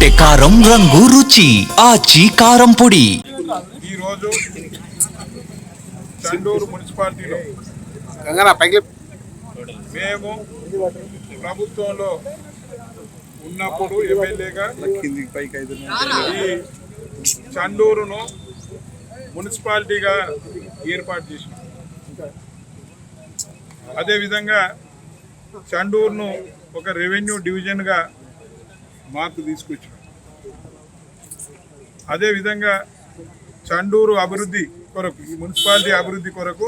రొట్టె కారం రంగు రుచి ఆచి కారం పొడి. ఈరోజు చండూరు మున్సిపాలిటీలో మేము ప్రభుత్వంలో ఉన్నప్పుడు ఎమ్మెల్యేగా ఈ చండూరును మున్సిపాలిటీగా ఏర్పాటు చేసినాం. అదేవిధంగా చండూరును ఒక రెవెన్యూ డివిజన్గా మార్పు తీసుకొచ్చాం. అదేవిధంగా చండూరు అభివృద్ధి కొరకు, ఈ మున్సిపాలిటీ అభివృద్ధి కొరకు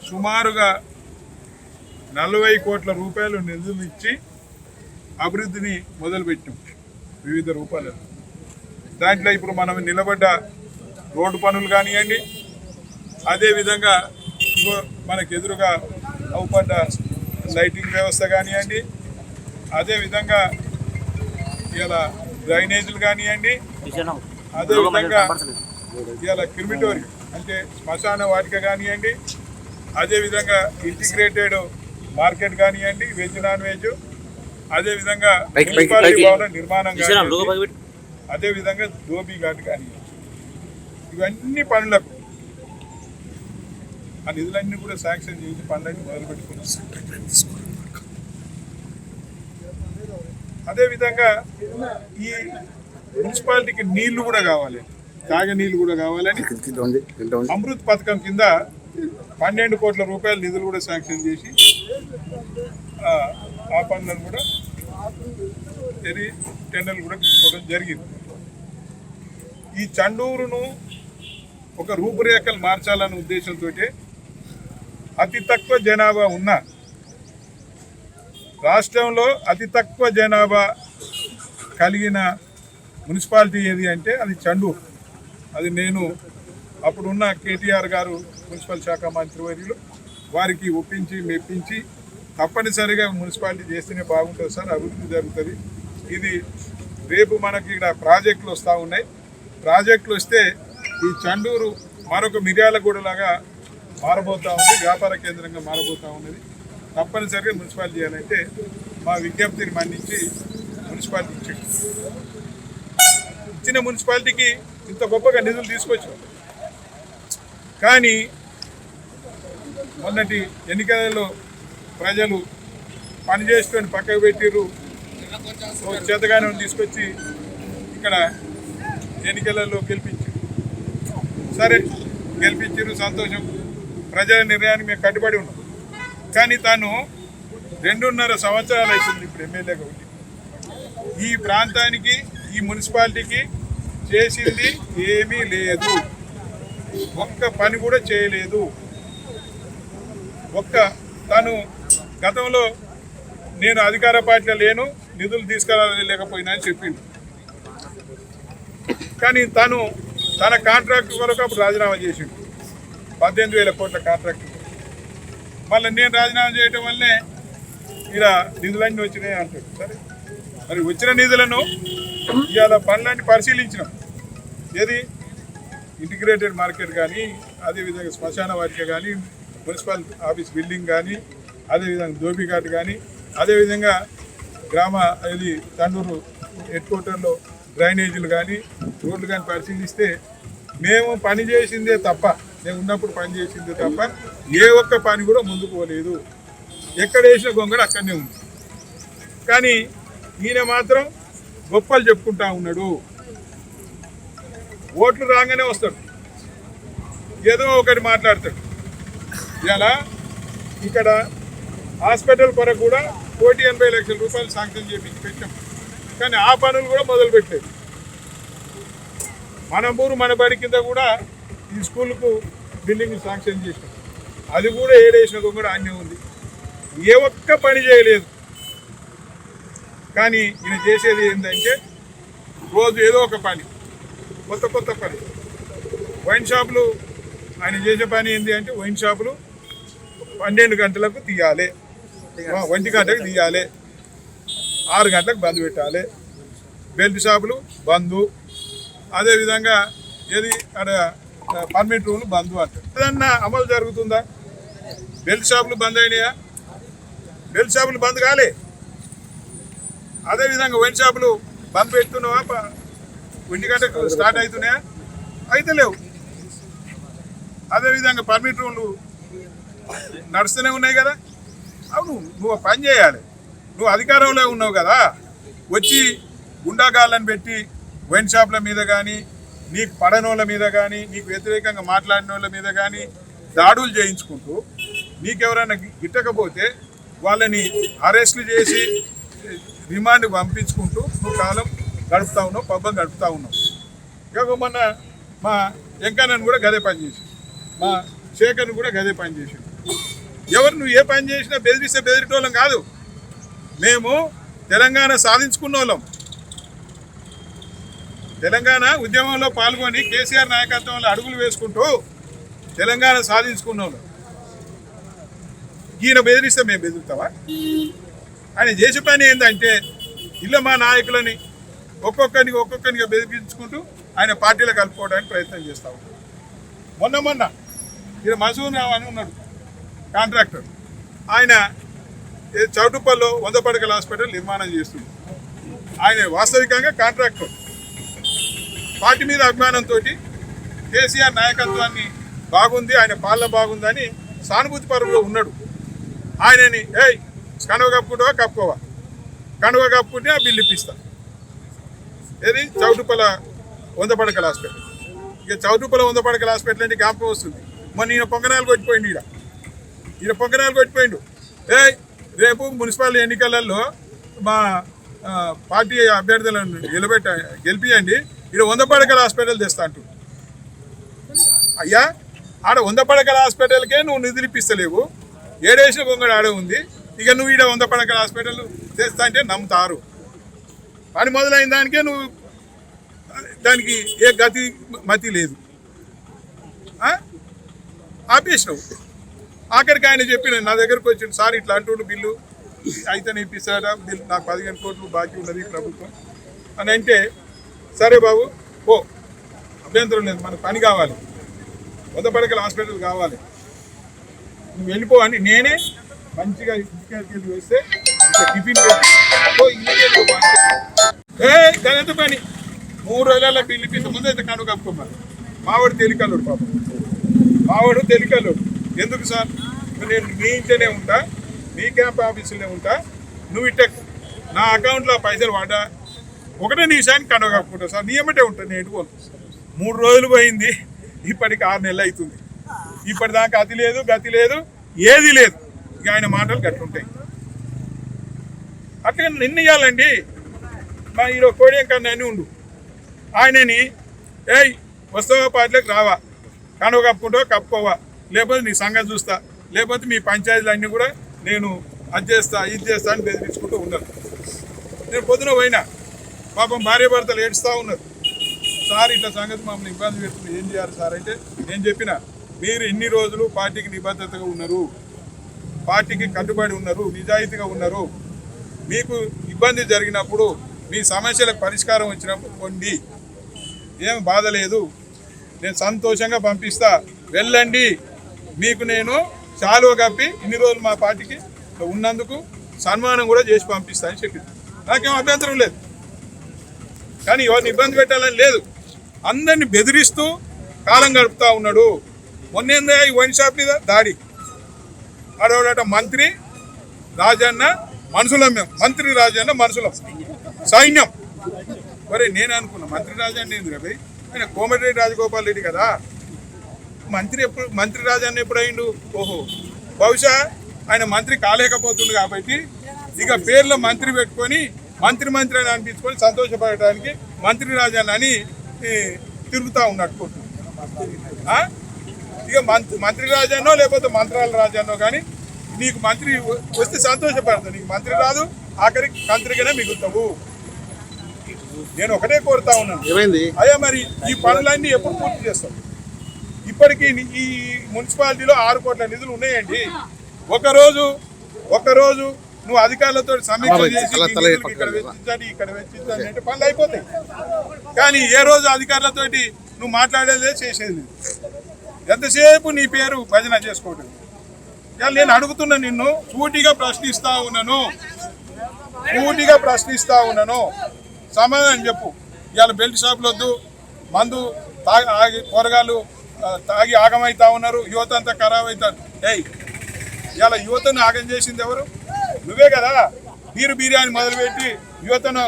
సుమారుగా 40 కోట్ల రూపాయలు నిధులు ఇచ్చి అభివృద్ధిని మొదలుపెట్టాం వివిధ రూపాలలో. దాంట్లో ఇప్పుడు మనం నిలబడ్డ రోడ్డు పనులు కానివ్వండి, అదేవిధంగా మనకు ఎదురుగా అవుపడ్డ లైటింగ్ వ్యవస్థ కానివ్వండి, అదేవిధంగా ఇలా డ్రైనేజీలు కానివ్వండి, అదేవిధంగా ఇలా క్రిమిటోరియం అంటే శ్మశాన వాటిక కానివ్వండి, అదేవిధంగా ఇంటిగ్రేటెడ్ మార్కెట్ కానివ్వండి, వెజ్ నాన్ వెజ్, అదేవిధంగా మున్సిపాలిటీ భవన నిర్మాణం కానివ్వండి, అదేవిధంగా ధోబీ ఘాట్ కానివ్వండి, ఇవన్నీ పనులకు ఆ నిధులన్నీ కూడా శాంక్షన్ చేసి పనులన్నీ మొదలుపెట్టుకున్నాం. అదేవిధంగా ఈ మున్సిపాలిటీకి నీళ్లు కూడా కావాలి, తాగే నీళ్లు కూడా కావాలని అమృత్ పథకం కింద 12 కోట్ల రూపాయల నిధులు కూడా శాంక్షన్ చేసి ఆ పనులను కూడా టెండర్లు కూడా తీసుకోవడం జరిగింది. ఈ చండూరును ఒక రూపురేఖలు మార్చాలనే ఉద్దేశంతో అతి తక్కువ జనాభా ఉన్న రాష్ట్రంలో అతి తక్కువ జనాభా కలిగిన మున్సిపాలిటీ ఏది అంటే అది చండూరు. అది నేను అప్పుడున్న కేటీఆర్ గారు మున్సిపల్ శాఖ మంత్రివర్యులు వారికి ఒప్పించి మెప్పించి తప్పనిసరిగా మున్సిపాలిటీ చేస్తేనే బాగుంటుంది సార్, అభివృద్ధి జరుగుతుంది. ఇది రేపు మనకి ఇక్కడ ప్రాజెక్టులు వస్తూ ఉన్నాయి. ప్రాజెక్టులు వస్తే ఈ చండూరు మరొక మిర్యాలగూడలాగా మారబోతూ ఉంది, వ్యాపార కేంద్రంగా మారబోతూ ఉన్నది. తప్పనిసరిగా మున్సిపాలిటీ చేయాలంటే మా విజ్ఞప్తిని మన్నించి మున్సిపాలిటీ ఇచ్చిన మున్సిపాలిటీకి ఇంత గొప్పగా నిధులు తీసుకొచ్చాం. కానీ మొన్నటి ఎన్నికలలో ప్రజలు పనిచేసుకొని పక్కకు పెట్టిర్రు, చేతగానే తీసుకొచ్చి ఇక్కడ ఎన్నికలలో గెలిపించారు. సరే గెలిపించారు, సంతోషం, ప్రజల నిర్ణయానికి మేము కట్టుబడి ఉన్నాం. కానీ తాను 2.5 సంవత్సరాలు అవుతుంది ఇప్పుడు ఎమ్మెల్యేగా ఉండి ఈ ప్రాంతానికి, ఈ మున్సిపాలిటీకి చేసింది ఏమీ లేదు. ఒక్క పని కూడా చేయలేదు. తను గతంలో నేను అధికార పార్టీలో లేను, నిధులు తీసుకురాలేకపోయినా అని చెప్పింది. కానీ తన కాంట్రాక్ట్ కొరకు అప్పుడు రాజీనామా చేసిండు, 18,000 కోట్ల కాంట్రాక్ట్. మళ్ళీ నేను రాజీనామా చేయటం వల్లే ఇలా నిధులన్నీ వచ్చినాయి అంటాడు. సరే, మరి వచ్చిన నిధులను ఇవాళ పనులన్నీ పరిశీలించినాం. ఏది ఇంటిగ్రేటెడ్ మార్కెట్ కానీ, అదేవిధంగా శ్మశాన వాటిక కానీ, మున్సిపల్ ఆఫీస్ బిల్డింగ్ కానీ, అదేవిధంగా ధోబీ ఘాట్ కానీ, అదేవిధంగా ఇది చండూరు హెడ్ క్వార్టర్లో డ్రైనేజీలు కానీ, రోడ్లు కానీ పరిశీలిస్తే మేము పని చేసిందే తప్ప, మేము ఉన్నప్పుడు పని చేసిందే తప్ప ఏ ఒక్క పని కూడా ముందుకు పోలేదు. ఎక్కడ వేసిన గొంగడ అక్కడనే ఉంది. కానీ ఈయన మాత్రం గొప్పలు చెప్పుకుంటా ఉన్నాడు. ఓట్లు రాగానే వస్తాడు, ఏదో ఒకటి మాట్లాడతాడు. ఇలా ఇక్కడ హాస్పిటల్ కొరకు కూడా 1,80,00,000 రూపాయలు శాంక్షన్ చేపించి పెట్టాం. కానీ ఆ పనులు కూడా మొదలుపెట్టలేదు. మన ఊరు మన బడి కింద కూడా ఈ స్కూల్కు బిల్డింగ్ శాంక్షన్ చేసాం. అది కూడా ఏడేసిన కూడా అన్నీ ఉంది. ఏ ఒక్క పని చేయలేదు. కానీ ఈయన చేసేది ఏంటంటే రోజు ఏదో ఒక పని, కొత్త పని. వైన్ షాపులు ఆయన చేసే పని ఏంటి అంటే వైన్ షాపులు 12 గంటలకు తీయాలి, 1 గంటకు తీయాలి, 6 గంటలకు బంద్ పెట్టాలి. బెల్ట్ షాపులు బంద్, అదేవిధంగా ఏది అక్కడ పర్మిట్ రూమ్లు బంద్ అంటారు. ఏదన్నా అమలు జరుగుతుందా? బెల్ట్ షాపులు బంద్ అయినాయా? బెల్ట్ షాపులు బంద్ కాలే. అదేవిధంగా వైన్ షాపులు బంద్ పెడుతున్నావా? 1 గంటకు స్టార్ట్ అవుతున్నాయా? అయితే లేవు. అదేవిధంగా పర్మిట్ రూమ్లు నడుస్తూనే ఉన్నాయి కదా. అవును, నువ్వు పని చేయాలి. నువ్వు అధికారంలో ఉన్నావు కదా, వచ్చి గుండాగాళ్ళని పెట్టి వైన్ షాప్ల మీద కానీ, నీకు పడనోళ్ళ మీద కానీ, నీకు వ్యతిరేకంగా మాట్లాడిన వాళ్ళ మీద కానీ దాడులు చేయించుకుంటూ నీకెవరైనా గిట్టకపోతే వాళ్ళని అరెస్టులు చేసి రిమాండ్ పంపించుకుంటూ నువ్వు కాలం గడుపుతా ఉన్నావు, పబ్బం గడుపుతా ఉన్నావు. ఇక మొన్న మా వెంకన్నను కూడా గదే పని చేసి, మా శేఖర్ను కూడా గదే పని చేసి, ఎవరు నువ్వు ఏ పని చేసినా బెదిరిస్తే బెదిరిటోళ్ళం కాదు. మేము తెలంగాణ సాధించుకున్న వాళ్ళం. తెలంగాణ ఉద్యమంలో పాల్గొని కేసీఆర్ నాయకత్వంలో అడుగులు వేసుకుంటూ తెలంగాణ సాధించుకున్న వాళ్ళం. ఈయన బెదిరిస్తే మేము బెదిరిస్తావా? ఆయన చేసే పని ఏంటంటే ఇళ్ళ మా నాయకులని ఒక్కొక్కరిగా బెదిరించుకుంటూ ఆయన పార్టీలో కలుపుకోవడానికి ప్రయత్నం చేస్తూ ఉంటాం. మొన్న ఈయన మసూర్ అని ఉన్నాడు కాంట్రాక్టర్. ఆయన చౌటుప్పల్లో 100 పడకల హాస్పిటల్ నిర్మాణం చేస్తుంది. ఆయన వాస్తవికంగా కాంట్రాక్టర్. పార్టీ మీద అభిమానంతో కేసీఆర్ నాయకత్వాన్ని బాగుంది, ఆయన పాలన బాగుందని సానుభూతి పరువులో ఉన్నాడు. ఆయనని కండువ కప్పుకుంటావా? కప్పుకోవా? కండువ కప్పుకుంటే ఆ బిల్లు ఇప్పిస్తా. ఏది చౌటుప్పల 100 పడకల హాస్పిటల్. ఇక చౌటుప్పల 100 పడకల హాస్పిటల్ అంటే జ్ఞాపకం వస్తుంది. మొన్న ఈయన పొంగనాలు కొట్టిపోయిండు. ఈయన పొంగనాలు కొట్టిపోయిండు. రేపు మున్సిపల్ ఎన్నికలలో మా పార్టీ అభ్యర్థులను గెలిపియండి, ఈయన 100 పడకల హాస్పిటల్ తెస్తా అంటు. అయ్యా, ఆడ 100 పడకల హాస్పిటల్కే నువ్వు నిధులు ఇప్పిస్తలేవు. ఏడేసిన పొంగడు ఆడే ఉంది. ఇక నువ్వు ఈడ 100 పడకల హాస్పిటల్ తెస్తా అంటే నమ్ముతారు. పని మొదలైన దానికే నువ్వు దానికి ఏ గతి మతి లేదు, ఆపేసినావు. ఆఖరికి ఆయన చెప్పిన నా దగ్గరకు వచ్చిండు, సార్ ఇట్లా అంటుండు బిల్లు అయితేనే ఇప్పిస్తాడా, బిల్లు నాకు 15 కోట్లు బాకీ ఉన్నది ప్రభుత్వం అని అంటే, సరే బాబు ఓ అభ్యంతరం లేదు, మనకు పని కావాలి, 100 పడకల హాస్పిటల్ కావాలి, నువ్వు వెళ్ళిపో అని నేనే మంచిగా ఇంటికి వేస్తే ఇట్లా టిఫిన్ పెట్టి దాని పని 3 రోజులలో బిల్లు ఇప్పిస్తే ముందు అయితే కనుక కప్పుకోమని. మావాడు తెలికల్లుడు పాపం, మావాడు తెలికల్లుడు. ఎందుకు సార్, నేను మీ ఇంట్లోనే ఉంటా, మీ క్యాంప్ ఆఫీసులోనే ఉంటా, నువ్వు ఇట్ట నా అకౌంట్లో పైసలు వాడా ఒకటే నిమిషానికి కనుక కప్పుకుంటా సార్, నీ ఏమంటే ఉంటాను నేను ఎటుకోను. 3 రోజులు పోయింది, ఇప్పటికి 6 నెలలు అవుతుంది. ఇప్పటిదాకా అతి లేదు, గతి లేదు, ఏది లేదు. ఇక ఆయన మాటలు గట్లుంటాయి. అట్లా నిర్ణయాలండి. మా ఈరోజు కోడియం కన్నా అని ఉండు, ఆయనని వస్తావా పార్టీలోకి రావా, కనుక కప్పుకుంటావా కప్పుకోవా, లేకపోతే నీ సంగతి చూస్తా, లేకపోతే మీ పంచాయతీలు అన్నీ కూడా నేను అది చేస్తా ఇది చేస్తా అని బెదిరించుకుంటూ ఉన్నాను. నేను పొద్దున పోయినా, పాపం భార్య భర్తలు ఏడుస్తూ ఉన్నారు. సార్ ఇట్లా సంగతి మమ్మల్ని ఇబ్బంది పెడుతుంది, ఏం చేయాలి సార్ అంటే నేను చెప్పిన, మీరు ఇన్ని రోజులు పార్టీకి నిబద్ధతగా ఉన్నారు, పార్టీకి కట్టుబడి ఉన్నారు, నిజాయితీగా ఉన్నారు. మీకు ఇబ్బంది జరిగినప్పుడు మీ సమస్యలకు పరిష్కారం వచ్చినప్పుడు పొండి, ఏం బాధ లేదు, నేను సంతోషంగా పంపిస్తా, వెళ్ళండి, మీకు నేను చాలువ కప్పి ఇన్ని రోజులు మా పార్టీకి ఉన్నందుకు సన్మానం కూడా చేసి పంపిస్తా అని చెప్పింది. నాకేం అభ్యంతరం లేదు, కానీ ఎవరిని ఇబ్బంది పెట్టాలని లేదు. అందరినీ బెదిరిస్తూ కాలం గడుపుతూ ఉన్నాడు. మొన్నేందా ఈ వైన్ షాప్ మీద దాడి, ఆడవాడట మంత్రి రాజన్న మనుషులం, మేము మంత్రి రాజన్న మనుషులం, సైన్యం. మరి నేను అనుకున్నా మంత్రి రాజన్న ఏంది రవి, ఆయన కోమటిరెడ్డి రాజగోపాల్ రెడ్డి కదా, మంత్రి రాజన్న ఎప్పుడు అయిండు? ఓహో, బహుశా ఆయన మంత్రి కాలేకపోతుంది కాబట్టి ఇక పేర్లో మంత్రి పెట్టుకొని మంత్రి అని అనిపించుకొని సంతోషపడటానికి మంత్రి రాజన్న అని తిరుగుతూ ఉన్నట్టు. ఇక మంత్రి రాజన్నో లేకపోతే మంత్రాల రాజన్నో కానీ నీకు మంత్రి వస్తే సంతోషపడతావు, నీకు మంత్రి రాదు, ఆఖరికి మంత్రిగానే మిగులుతావు. నేను ఒకటే కోరుతా ఉన్నాను, అయ్యా మరి ఈ పనులన్నీ ఎప్పుడు పూర్తి చేస్తాం? ఇప్పటికీ ఈ మున్సిపాలిటీలో 6 కోట్ల నిధులు ఉన్నాయండి. ఒకరోజు నువ్వు అధికారులతో సమీక్ష చేసి ఇక్కడ వెచ్చించాలి అంటే పనులు అయిపోతాయి. కానీ ఏ రోజు అధికారులతోటి నువ్వు మాట్లాడేదే చేసేది లేదు. ఎంతసేపు నీ పేరు భజన చేసుకోవడం. నేను అడుగుతున్నా, నిన్ను సూటిగా ప్రశ్నిస్తా ఉన్నాను. సమాధానం చెప్పు. ఇవాళ బెల్ట్ షాపులు వద్దు, మందు తాగి కూరగాయలు తాగి ఆగమవుతా ఉన్నారు, యువత అంతా ఖరాబ్ అవుతారు. ఇవాళ యువతను ఆగం చేసింది ఎవరు? నువ్వే కదా. బిర్యానీ మొదలుపెట్టి యువతను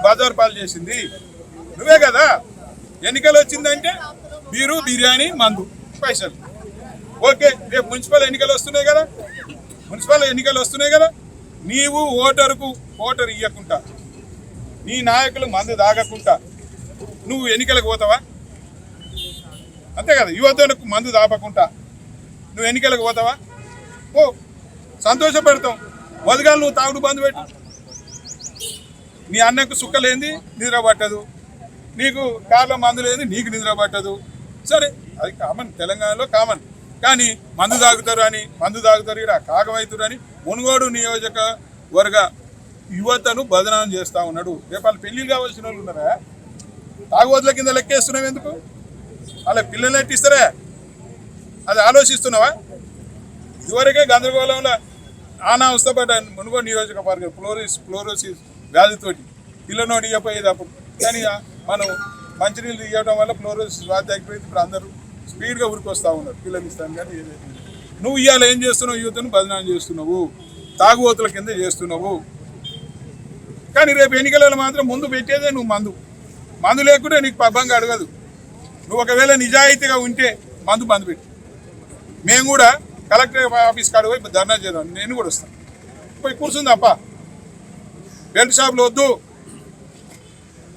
బజారు పాలు చేసింది నువ్వే కదా. ఎన్నికలు వచ్చిందంటే బిర్యానీ మందు పైసలు. ఓకే, రేపు మున్సిపల్ ఎన్నికలు వస్తున్నాయి కదా. నీవు ఓటరు ఇవ్వకుండా, నీ నాయకులు మందు తాగకుండా నువ్వు ఎన్నికలకు పోతావా? అంతే కదా. యువతకు మందు దాపకుండా నువ్వు ఎన్నికలకు పోతావా? ఓ సంతోషపడతాం. మొదగాలు నువ్వు తాగుడు బంద్ పెట్టు. నీ అన్నకు సుక్కలేంది నిద్ర పట్టదు, నీకు కార్లో మందు లేదు నీకు నిద్ర పట్టదు. సరే, అది కామన్, తెలంగాణలో కామన్. కానీ మందు తాగుతారు ఇక్కడ కాగమవుతారు అని మునుగోడు నియోజకవర్గ యువతను బదనాం చేస్తూ ఉన్నాడు. రేపు వాళ్ళు పెళ్ళిళ్ళు కావాల్సిన వాళ్ళు ఉన్నారా? తాగుబోతుల కింద లెక్కేస్తున్నావు ఎందుకు? అలా పిల్లలు ఎట్టిస్తారా? అది ఆలోచిస్తున్నావా? ఇదివరకే గందరగోళంలో అవస్థపడ్డ మునుగోడు నియోజకవర్గం ఫ్లోరోసిస్ వ్యాధితోటి పిల్లనోటి ఇవ్వపోయేది అప్పుడు. కానీ మనం మంచినీళ్ళు ఇవ్వడం వల్ల ఫ్లోరోసిస్ వ్యాధి తగ్గిపోయింది. ఇప్పుడు అందరూ స్పీడ్గా ఉరికొస్తూ ఉన్నారు పిల్లలు ఇస్తాను. కానీ నువ్వు ఇవాళ ఏం చేస్తున్నావు? యువతను బదనాం చేస్తున్నావు, తాగుబోతుల కింద చేస్తున్నావు. కానీ రేపు ఎన్నికలలో మాత్రం ముందు పెట్టేదే నువ్వు మందు లేకుంటే నీకు పబ్బంగా అడగదు. నువ్వు ఒకవేళ నిజాయితీగా ఉంటే మందు బంద్ పెట్టు. మేము కూడా కలెక్టర్ ఆఫీస్ కాడ పోయి ధర్నా చేద్దాం. నేను కూడా వస్తాను. పోయి కూర్చుందప్ప. బెల్ట్ షాపులు వద్దు,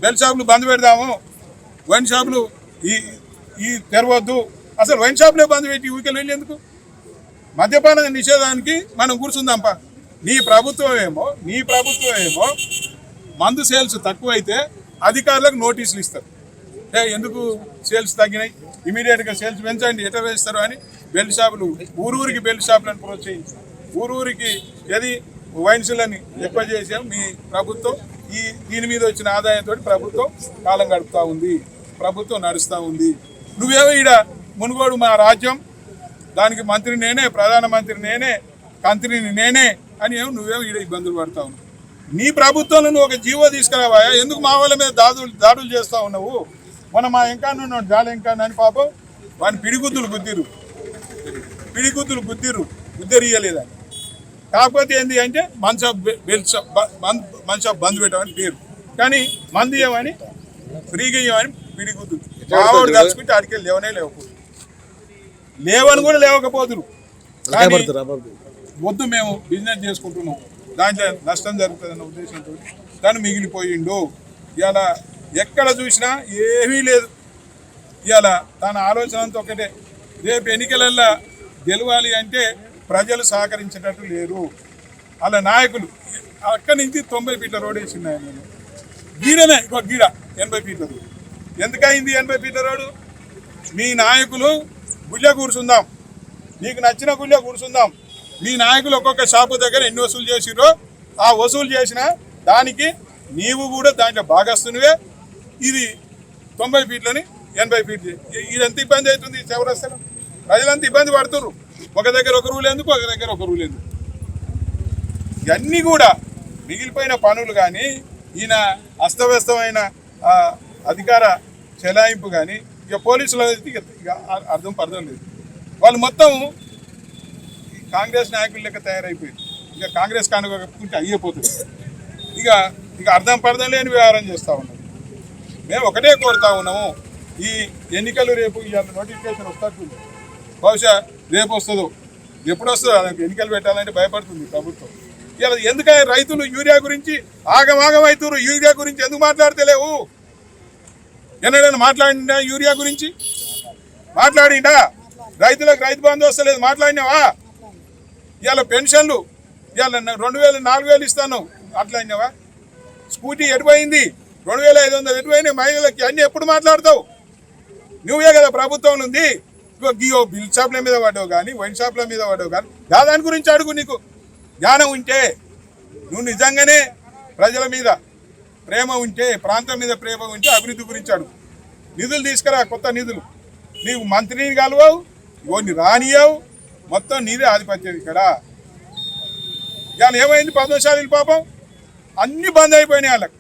బెల్ట్ షాపులు బంద్ పెడదాము, వైన్ షాపులు ఈ తెరవద్దు. అసలు వైన్ షాపులే బంద్ పెట్టి ఊరికెళ్ళి వెళ్ళేందుకు? మద్యపాన నిషేధానికి మనం కూర్చుందాంపా. నీ ప్రభుత్వం ఏమో మందు సేల్స్ తక్కువైతే అధికారులకు నోటీసులు ఇస్తారు. ఎందుకు సేల్స్ తగ్గినాయి, ఇమీడియట్గా సేల్స్ పెంచండి, ఎట్లా వేస్తారు అని బెల్ట్ షాపులు ఊరూరికి బెల్ట్ షాపులను ప్రోత్సహించి ఊరూరికి ఏది వైన్సులని ఎక్కువ చేసాం. మీ ప్రభుత్వం దీని మీద వచ్చిన ఆదాయంతో ప్రభుత్వం కాలం గడుపుతూ ఉంది, ప్రభుత్వం నడుస్తూ ఉంది. నువ్వేమో ఈడ మునుగోడు మా రాజ్యం, దానికి మంత్రి నేనే, ప్రధానమంత్రి నేనే, మంత్రిని నేనే అని ఏమో నువ్వేమో ఈడ ఇబ్బందులు పడతా ఉన్నావు. నీ ప్రభుత్వంలో నువ్వు ఒక జీవో తీసుకురావా? ఎందుకు మా వాళ్ళ మీద దాడులు చేస్తూ ఉన్నావు? మొన్న మా ఎంకాన్ని ఉన్నాడు, జాల ఎంకాన్ని అని పాపం వాడిని పిడిగుద్దులు గుద్దిరు గుద్దరియ్యలేదని. కాకపోతే ఏంటి అంటే మనిషి బంద్ పెట్టమని పేరు, కానీ మంది ఇవ్వమని ఫ్రీగా ఇవ్వమని పిడిగుద్దులు. మావాడు తలుచుకుంటే ఆడికి లేవని కూడా లేవకపోతురు. వద్దు, మేము బిజినెస్ చేసుకుంటున్నాం, దాంట్లో నష్టం జరుగుతుందన్న ఉద్దేశంతో దాన్ని మిగిలిపోయిండు. ఇవాళ ఎక్కడ చూసినా ఏమీ లేదు. ఇవాళ తన ఆలోచన అంతా ఒకటే, రేపు ఎన్నికలల్లో గెలవాలి అంటే ప్రజలు సహకరించేటట్టు లేరు. అలా నాయకులు అక్కడి నుంచి 90 ఫీట్ల రోడ్ వేసినాయి. నేను గీడనే ఇంకో గీడ 80 ఫీట్ల రోడ్. ఎందుకయింది 80 ఫీట్ల రోడ్డు? మీ నాయకులు గుళ్ళ కూర్చుందాం, నీకు నచ్చిన గుళ్ళ కూర్చుందాం. మీ నాయకులు ఒక్కొక్క షాపు దగ్గర ఎన్ని వసూలు చేసిరో ఆ వసూలు చేసిన దానికి నీవు కూడా దాంట్లో భాగస్తునివే. ఇది 90 ఫీట్లని 80 ఫీట్లు. ఇదంత ఇబ్బంది అవుతుంది. చౌరస్తలో ప్రజలంతా ఇబ్బంది పడుతున్నారు. ఒక దగ్గర ఒక రూల్ ఎందుకు, ఒక దగ్గర ఒక రూల్ ఎందుకు? ఇవన్నీ కూడా మిగిలిపోయిన పనులు కానీ, ఈయన అస్తవ్యస్తమైన అధికార చెలాయింపు కానీ, ఇక పోలీసులు ఇక అర్థం లేదు. వాళ్ళు మొత్తం కాంగ్రెస్ నాయకుల లెక్క తయారైపోయింది. ఇక కాంగ్రెస్ కనుకుంటే అయ్యిపోతుంది. ఇక అర్థం లేని వ్యవహారం చేస్తూ ఉన్నారు. మేము ఒకటే కోరుతా ఉన్నాము, ఈ ఎన్నికలు రేపు ఇవాళ నోటిఫికేషన్ వస్తుంది, బహుశా రేపు వస్తుందో ఎప్పుడు వస్తుందో, ఎన్నికలు పెట్టాలంటే భయపడుతుంది ప్రభుత్వం. ఇలా ఎందుకంటే రైతులు యూరియా గురించి ఆగమాగమవుతారు. యూరియా గురించి ఎందుకు మాట్లాడతలేవు? ఎన్నడైనా మాట్లాడిందా? యూరియా గురించి మాట్లాడిందా? రైతులకు రైతు బంధు వస్తలేదు, మాట్లాడినావా? ఇవాళ పెన్షన్లు ఇవాళ 2000 4000 ఇస్తాను, మాట్లాడినావా? స్కూటీ ఎటుపోయింది, 2500 ఎటుపోయినాయి మహిళలకి, అన్నీ ఎప్పుడు మాట్లాడతావు? నువ్వే కదా ప్రభుత్వం ఉంది. గియో బిల్ షాప్ల మీద పడ్డావు కానీ, వైన్ షాప్ల మీద పడ్డావు కానీ, దాని గురించి అడుగు. నీకు జ్ఞానం ఉంటే, నువ్వు నిజంగానే ప్రజల మీద ప్రేమ ఉంటే, ప్రాంతం మీద ప్రేమ ఉంటే అభివృద్ధి గురించి అడుగు. నిధులు తీసుకురా, కొత్త నిధులు. నీవు మంత్రిని కలవవు, ఇవన్నీ రానియవు, మొత్తం నీదే ఆధిపత్యం ఇక్కడ. ఇవాళ ఏమైంది? పద్మశాలీలు పాపం అన్నీ బంద్ అయిపోయినాయి. వాళ్ళకి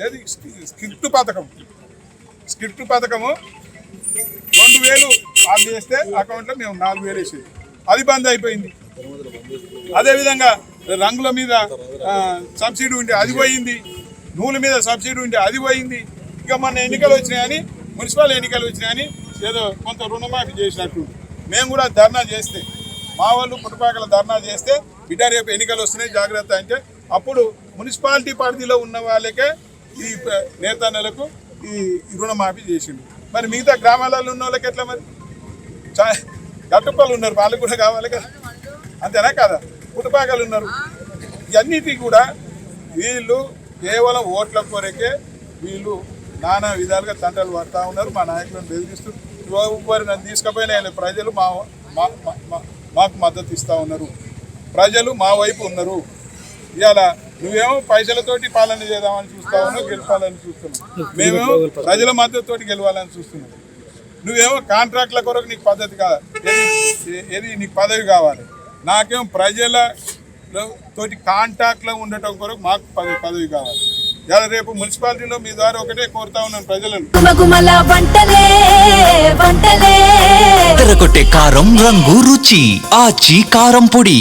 ఏది స్క్రిప్ట్ పథకము 2000 వాళ్ళు చేస్తే అకౌంట్లో మేము 4000 వేసేది, అది బంద్ అయిపోయింది. అదేవిధంగా రంగుల మీద సబ్సిడీ ఉంటే అది పోయింది, నూనె మీద సబ్సిడీ ఉంటే అది పోయింది. ఇక మన ఎన్నికలు వచ్చినాయని, మున్సిపల్ ఎన్నికలు వచ్చినాయని ఏదో కొంత రుణమాఫీ చేసినట్టు మేము కూడా ధర్నా చేస్తే, మా వాళ్ళు పుట్టుపాకల ధర్నా చేస్తే బిడ్డ రేపు ఎన్నికలు వస్తున్నాయి జాగ్రత్త అంటే, అప్పుడు మున్సిపాలిటీ పరిధిలో ఉన్న వాళ్ళకే ఈ నేతన్నలకు ఈ రుణమాఫీ చేసిండు. మరి మిగతా గ్రామాలలో ఉన్న వాళ్ళకి ఎట్లా? మరి గట్టుపల్లి ఉన్నారు, వాళ్ళు కూడా కావాలి కదా, అంతేనా కదా? పుట్టుపాకలు ఉన్నారు. ఇవన్నిటికీ కూడా వీళ్ళు కేవలం ఓట్ల కొరకే వీళ్ళు నానా విధాలుగా తండ్రులు పడతా ఉన్నారు. మా నాయకులను బెదిరిస్తూ నన్ను తీసుకుపోయిన ప్రజలు మాకు మద్దతు ఇస్తూ ఉన్నారు, ప్రజలు మా వైపు ఉన్నారు. ఇవాళ నువ్వేమో పైసలతోటి పాలన చేద్దామని చూస్తా ఉన్నావు, గెలపాలని చూస్తున్నావు. మేమేమో ప్రజల మద్దతుతోటి గెలవాలని చూస్తున్నాం. నువ్వేమో కాంట్రాక్ట్ల కొరకు నీకు పద్ధతి కాదు, ఏది నీకు పదవి కావాలి. నాకేమో ప్రజల తోటి కాంటాక్ట్లో ఉండటం కొరకు మాకు పదవి కావాలి. ఇలా రేపు మున్సిపాలిటీలో మీ ద్వారా ఒకటే కోరుతా ఉన్నాను ప్రజలను. తెరకొట్టే కారం రంగు రుచి ఆచి కారం పొడి.